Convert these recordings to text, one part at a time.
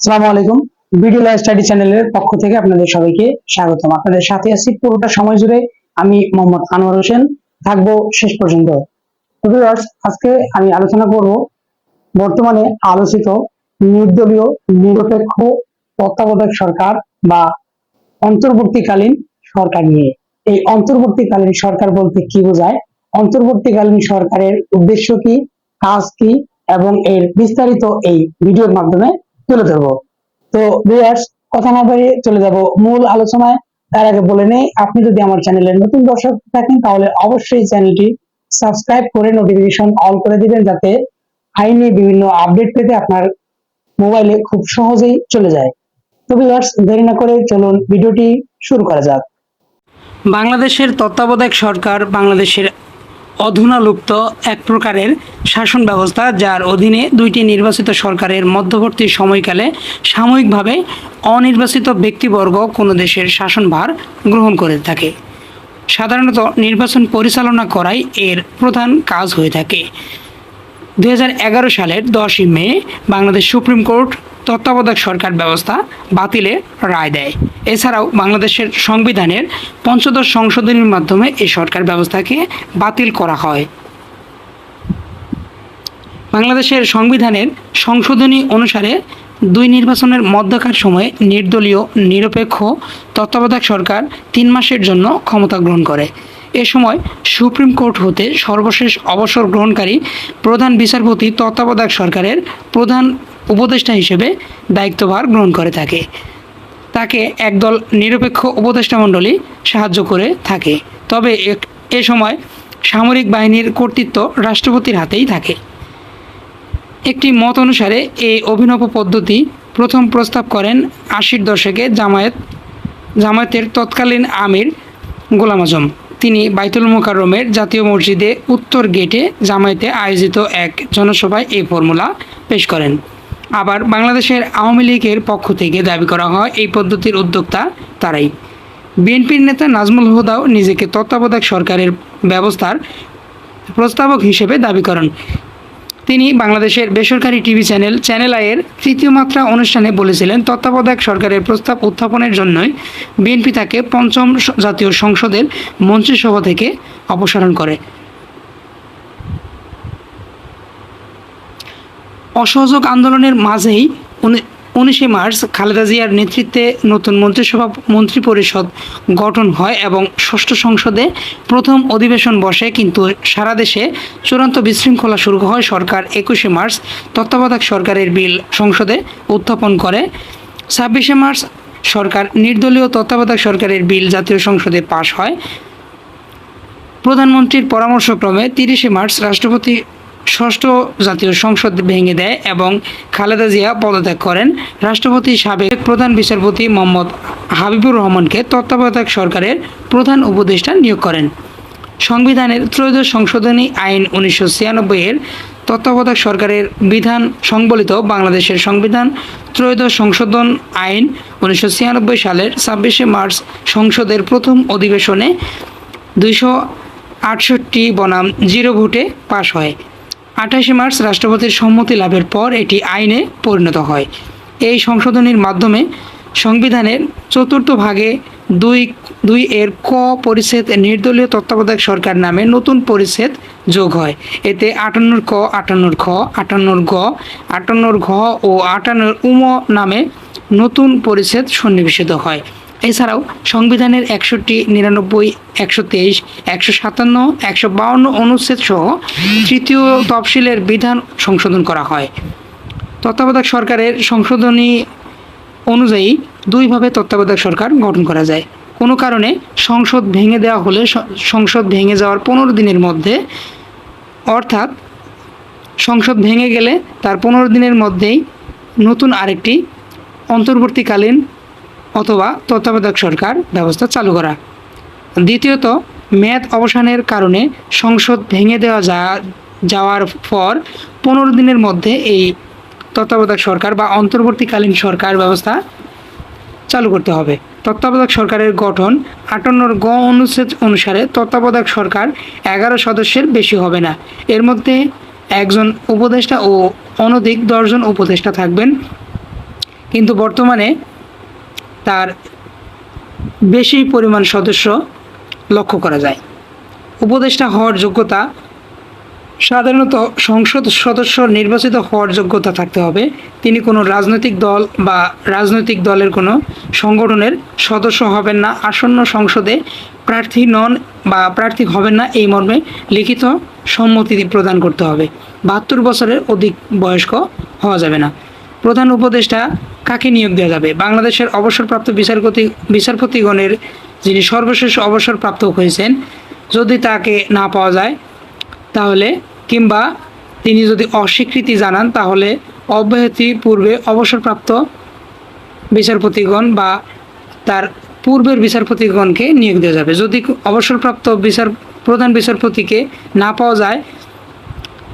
আসসালামু আলাইকুম। Video live study চ্যানেলের পক্ষ থেকে আপনাদের সবাইকে স্বাগতম। আপনাদের সাথে আছি পুরোটা সময় জুড়ে আমি মোহাম্মদ আনোয়ার হোসেন, থাকবো শেষ পর্যন্ত। তো ভিউয়ার্স, আজকে আমি আলোচনা করব বর্তমানে আলোচিত নির্দলীয় নিরপেক্ষ তত্ত্বাবধায়ক সরকার বা অন্তর্বর্তীকালীন সরকার নিয়ে। এই অন্তর্বর্তীকালীন সরকার বলতে কি বোঝায়, অন্তর্বর্তীকালীন সরকারের উদ্দেশ্য কি, কাজ কি, এবং এর বিস্তারিত এই ভিডিওর মাধ্যমে তুলে ধরবো। তো ভিউয়ার্স, কথা না বাড়িয়ে চলে যাব মূল আলোচনায়। তার আগে বলে নেই, আপনি যদি আমার চ্যানেলের নতুন দর্শক থাকেন তাহলে অবশ্যই চ্যানেলটি সাবস্ক্রাইব করে নোটিফিকেশন অল করে দিবেন, যাতে আইনি বিভিন্ন আপডেট পেতে আপনার মোবাইলে খুব সহজেই চলে যায়। তো ভিউয়ার্স, দেরি না করে চলুন ভিডিওটি শুরু করা যাক। বাংলাদেশের তত্ত্বাবধায়ক সরকার বাংলাদেশের অধুনালুপ্ত এক প্রকারের শাসন ব্যবস্থা, যার অধীনে দুইটি নির্বাচিত সরকারের মধ্যবর্তী সময়কালে সাময়িকভাবে অনির্বাচিত ব্যক্তিবর্গ কোনো দেশের শাসনভার গ্রহণ করে থাকে। সাধারণত নির্বাচন পরিচালনা করাই এর প্রধান কাজ হয়ে থাকে। 2011 সালের 10 মে বাংলাদেশ সুপ্রিম কোর্ট তত্ত্বাবধায়ক সরকার ব্যবস্থা বাতিলের রায় দেয়। এছাড়াও বাংলাদেশের সংবিধানের 15 সংশোধনীর মাধ্যমে এই সরকার ব্যবস্থাকে বাতিল করা হয়। বাংলাদেশের সংবিধানের সংশোধনী অনুসারে দুই নির্বাচনের মধ্যকার সময়ে নির্দলীয় নিরপেক্ষ তত্ত্বাবধায়ক সরকার 3 মাসের জন্য ক্ষমতা গ্রহণ করে। এ সময় সুপ্রিম কোর্ট হতে সর্বশেষ অবসর গ্রহণকারী প্রধান বিচারপতি তত্ত্বাবধায়ক সরকারের প্রধান উপদেষ্টা হিসেবে দায়িত্বভার গ্রহণ করে থাকে। তাকে একদল নিরপেক্ষ উপদেষ্টা মণ্ডলী সাহায্য করে থাকে, তবে এ সময় সামরিক বাহিনীর কর্তৃত্ব রাষ্ট্রপতির হাতেই থাকে। একটি মত অনুসারে এই অভিনব পদ্ধতি প্রথম প্রস্তাব করেন 80-র দশকে জামায়াতের তৎকালীন আমির গোলাম আজম। তিনি বাইতুল মোকাররমের জাতীয় মসজিদে উত্তর গেটে জামায়াতে আয়োজিত এক জনসভায় এই ফর্মুলা পেশ করেন। আবার বাংলাদেশের আওয়ামী লীগের পক্ষ থেকে দাবি করা হয় এই পদ্ধতির উদ্যোক্তা তারাই। বিএনপির নেতা নাজমুল হুদাও নিজেকে তত্ত্বাবধায়ক সরকারের ব্যবস্থার প্রস্তাবক হিসেবে দাবি করেন। তিনি বাংলাদেশের বেসরকারি টিভি চ্যানেল আইয়ের তৃতীয় মাত্রা অনুষ্ঠানে বলেছিলেন, তত্ত্বাবধায়ক সরকারের প্রস্তাব উত্থাপনের জন্যই বিএনপি তাকে 5ম জাতীয় সংসদের মন্ত্রিসভা থেকে অপসারণ করে। অসহযোগ আন্দোলনের মাঝেই 19 মার্চ খালেদা জিয়ার নেতৃত্বে নতুন মন্ত্রিপরিষদ গঠন হয় এবং ষষ্ঠ সংসদে প্রথম অধিবেশন বসে, কিন্তু সারা দেশে চূড়ান্ত বিশৃঙ্খলা শুরু হয়। সরকার 21 মার্চ তত্ত্বাবধায়ক সরকারের বিল সংসদে উত্থাপন করে। 26 মার্চ সরকার নির্দলীয় তত্ত্বাবধায়ক সরকারের বিল জাতীয় সংসদে পাশ হয়। প্রধানমন্ত্রীর পরামর্শক্রমে 30 মার্চ রাষ্ট্রপতি ষষ্ঠ জাতীয় সংসদ ভেঙে দেয় এবং খালেদা জিয়া পদত্যাগ করেন। রাষ্ট্রপতি সাবেক প্রধান বিচারপতি মোহাম্মদ হাবিবুর রহমানকে তত্ত্বাবধায়ক সরকারের প্রধান উপদেষ্টা নিয়োগ করেন। সংবিধানের ত্রয়োদশ সংশোধনী আইন 1996 এর তত্ত্বাবধায়ক সরকারের বিধান সংবলিত বাংলাদেশের সংবিধান ত্রয়োদশ সংশোধন আইন 1996 সালের 26 মার্চ সংসদের প্রথম অধিবেশনে 268 ভোটে পাশ হয়। 28 মার্চ রাষ্ট্রপতির সম্মতি লাভের পর এটি আইনে পরিণত হয়। এই সংশোধনীর মাধ্যমে সংবিধানের 4th ভাগে 2 এর ক পরিচ্ছেদ নির্দলীয় তত্ত্বাবধায়ক সরকার নামে নতুন পরিচ্ছেদ যোগ হয়। এতে 58 ক, 58 খ, 58 গ, 58 ঘ ও 58 উম নামে নতুন পরিচ্ছেদ সন্নিবেশিত হয়। এছাড়াও সংবিধানের 61, 99, 123, 157, 152 অনুচ্ছেদ সহ তৃতীয় তফসিলের বিধান সংশোধন করা হয়। তত্ত্বাবধায়ক সরকারের সংশোধনী অনুযায়ী 2 ভাবে তত্ত্বাবধায়ক সরকার গঠন করা যায়। কোনো কারণে সংসদ ভেঙে দেওয়া হলে সংসদ ভেঙে যাওয়ার 15 দিনের মধ্যে, অর্থাৎ সংসদ ভেঙে গেলে তার 15 দিনের মধ্যেই নতুন আরেকটি অন্তর্বর্তীকালীন অথবা তত্ত্বাবধায়ক সরকার ব্যবস্থা চালু করা। দ্বিতীয়ত, মেয়াদ অবসানের কারণে সংসদ ভেঙে দেওয়া যাওয়ার পর 15 দিনের মধ্যে এই তত্ত্বাবধায়ক সরকার বা অন্তর্বর্তীকালীন সরকার ব্যবস্থা চালু করতে হবে। তত্ত্বাবধায়ক সরকারের গঠন 58 গ অনুচ্ছেদ অনুসারে তত্ত্বাবধায়ক সরকার 11 সদস্যের বেশি হবে না। এর মধ্যে একজন উপদেষ্টা ও অনধিক 10 জন উপদেষ্টা থাকবেন। কিন্তু বর্তমানে তার বেশি পরিমাণ সদস্য লক্ষ্য করা যায়। উপদেষ্টা হওয়ার যোগ্যতা সাধারণত সংসদ সদস্য নির্বাচিত হওয়ার যোগ্যতা থাকতে হবে। তিনি কোনো রাজনৈতিক দল বা রাজনৈতিক দলের কোনো সংগঠনের সদস্য হবেন না, আসন্ন সংসদে প্রার্থী নন বা প্রার্থী হবেন না এই মর্মে লিখিত সম্মতি প্রদান করতে হবে। 72 বছরের অধিক বয়স্ক হওয়া যাবে না। প্রধান উপদেষ্টা কাকে নিয়োগ দেওয়া যাবে? বাংলাদেশের অবসরপ্রাপ্ত বিচারপতিগণের যিনি সর্বশেষ অবসরপ্রাপ্ত হয়েছেন, যদি তাকে না পাওয়া যায় তাহলে কিংবা তিনি যদি অস্বীকৃতি জানান তাহলে অব্যাহতি পূর্বে অবসরপ্রাপ্ত বিচারপতিগণ বা তার পূর্বের বিচারপতিগণকে নিয়োগ দেওয়া যাবে। যদি অবসরপ্রাপ্ত প্রধান বিচারপতিকে না পাওয়া যায়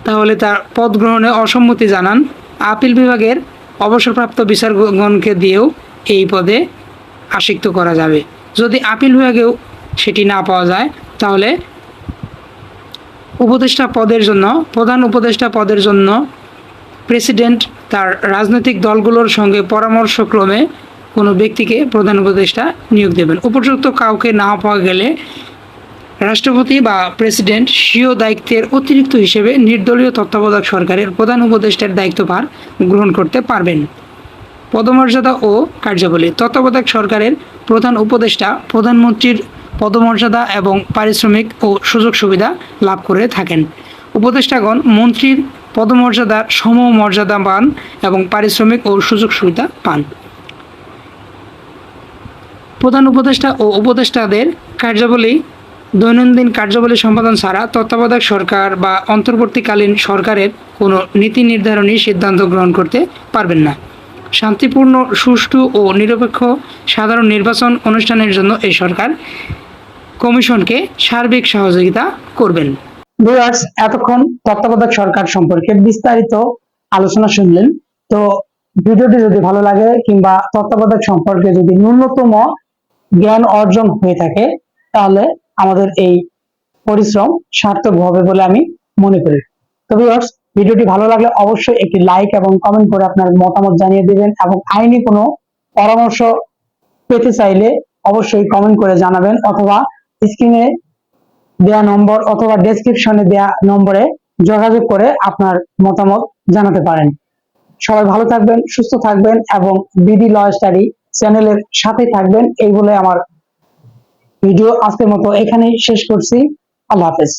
তাহলে তার পদ গ্রহণে অসম্মতি জানান আপিল বিভাগের অবসরপ্রাপ্ত বিচারগণকে দিয়েও এই পদে আসীক্ত করা যাবে। যদি আপিল বিভাগেও সেটি না পাওয়া যায় তাহলে প্রধান উপদেষ্টা পদের জন্য প্রেসিডেন্ট তার রাজনৈতিক দলগুলোর সঙ্গে পরামর্শক্রমে কোনো ব্যক্তিকে প্রধান উপদেষ্টা নিয়োগ দেবেন। উপযুক্ত কাউকে না পাওয়া গেলে রাষ্ট্রপতি বা প্রেসিডেন্ট স্বীয় দায়িত্বের অতিরিক্ত হিসেবে নির্দলীয় তত্ত্বাবধায়ক সরকারের প্রধান উপদেষ্টার দায়িত্বভার গ্রহণ করতে পারবেন। পদমর্যাদা ও কার্যাবলী। তত্ত্বাবধায়ক সরকারের প্রধান উপদেষ্টা প্রধানমন্ত্রীর পদমর্যাদা এবং পারিশ্রমিক ও সুযোগ সুবিধা লাভ করে থাকেন। উপদেষ্টাগণ মন্ত্রীর পদমর্যাদার সমমর্যাদা পান এবং পারিশ্রমিক ও সুযোগ সুবিধা পান। প্রধান উপদেষ্টা ও উপদেষ্টাদের কার্যাবলী দৈনন্দিন কার্যাবলী সম্পাদন ছাড়া তত্ত্বাবধায়ক সরকার বা অন্তর্বর্তীকালীন সরকারের কোনো নীতি নির্ধারণী সিদ্ধান্ত গ্রহণ করতে পারবেন না। শান্তিপূর্ণ, সুষ্ঠু ও নিরপেক্ষ সাধারণ নির্বাচন অনুষ্ঠানের জন্য এই সরকার কমিশনকে সার্বিক সহযোগিতা করবেন। ভিউয়ার্স, এতক্ষণ তত্ত্বাবধায়ক সরকার সম্পর্কে বিস্তারিত আলোচনা শুনলেন। তো ভিডিওটি যদি ভালো লাগে কিংবা তত্ত্বাবধায়ক সম্পর্কে যদি ন্যূনতম জ্ঞান অর্জন হয়ে থাকে তাহলে আমাদের এই পরিশ্রম সার্থক হবে বলে আমি মনে করি। তো ভিউয়ার্স, ভিডিওটি ভালো লাগলে অবশ্যই একটি লাইক এবং কমেন্ট করে আপনার মতামত জানিয়ে দিবেন এবং আইনি কোনো পরামর্শ পেতে চাইলে অবশ্যই কমেন্ট করে জানাবেন অথবা স্ক্রিনে দেয়া নম্বর অথবা ডেসক্রিপশনে দেয়া নম্বরে যোগাযোগ করে আপনার মতামত জানাতে পারেন। সবাই ভালো থাকবেন, সুস্থ থাকবেন এবং বিডি ল স্টাডি চ্যানেলের সাথে থাকবেন এই বলে আমার ভিডিও আজকের মতো এখানেই শেষ করছি। আল্লাহ হাফেজ।